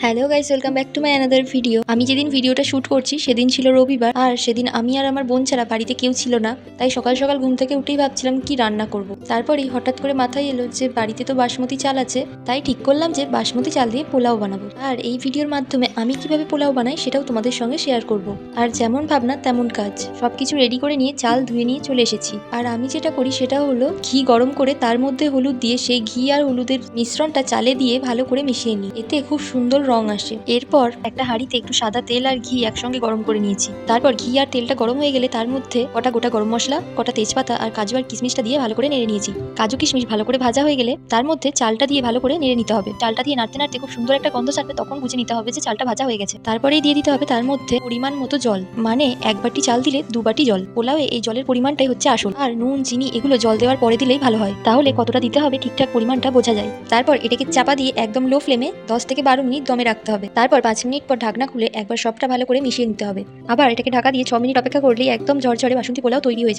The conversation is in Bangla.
Hello guys, welcome back to my another video. আমি যেদিন ভিডিওটা শ্যুট করছি সেদিন ছিল রবিবার, আর সেদিন আমি আর আমার বোন ছাড়া বাড়িতে কেউ ছিল না। তাই সকাল সকাল ঘুম থেকে উঠেই ভাবছিলাম কি রান্না করব। তারপরেই হঠাৎ করে মাথায় এলো যে বাড়িতে তো বাসমতি চাল আছে, তাই ঠিক করলাম যে বাসমতি চাল দিয়ে পোলাও বানাবো। আর এই ভিডিওর মাধ্যমে আমি কিভাবে পোলাও বানাই সেটাও তোমাদের সঙ্গে শেয়ার করব। আর যেমন ভাবনা তেমন কাজ, সবকিছু রেডি করে নিয়ে চাল ধুয়ে নিয়ে চলে এসেছি। আর আমি যেটা করি সেটা হলো ঘি গরম করে তার মধ্যে হলুদ দিয়ে সেই ঘি আর হলুদের মিশ্রণটা চালে দিয়ে ভালো করে মিশিয়ে নিই, এতে খুব সুন্দর রং আসে। এরপর একটা হাঁড়িতে একটু সাদা তেল আর ঘি একসঙ্গে গরম করে নিয়েছি। তারপর ঘি আর তেলটা গরম হয়ে গেলে তার মধ্যে কটা গোটা গরম মশলা, কটা তেজপাতা আর কাজু আর কিশমিশটা দিয়ে ভালো করে নেড়ে নিয়েছি। কাজু কিশমিশ ভালো করে ভাজা হয়ে গেলে তার মধ্যে চালটা দিয়ে ভালো করে নেড়ে নিতে হবে। চালটা দিয়ে নাড়তে নাড়তে খুব সুন্দর একটা গন্ধ ছাড়বে, তখন বুঝে নিতে হবে যে চালটা ভাজা হয়ে গেছে। তারপরেই দিয়ে দিতে হবে তার মধ্যে পরিমাণ মতো জল, মানে 1 বাটি চাল দিলে 2 বাটি জল। পোলাওয়ে এই জলের পরিমাণটাই হচ্ছে আসল, আর নুন চিনি এগুলো জল দেওয়ার পরে দিলেই ভালো হয়, তাহলে কতটা দিতে হবে ঠিকঠাক পরিমাণটা বোঝা যায়। তারপর এটাকে চাপা দিয়ে একদম লো ফ্লেমে 10 থেকে 12 মিনিট দমে রাখতে হবে। তারপর 5 মিনিট পর ঢাকনা খুলে একবার সবটা ভালো করে মিশিয়ে নিতে হবে। আবার এটাকে ঢাকা দিয়ে 6 মিনিট অপেক্ষা করলেই একদম ঝরঝরে বাসন্তী পোলাও তৈরি হয়ে যাবে।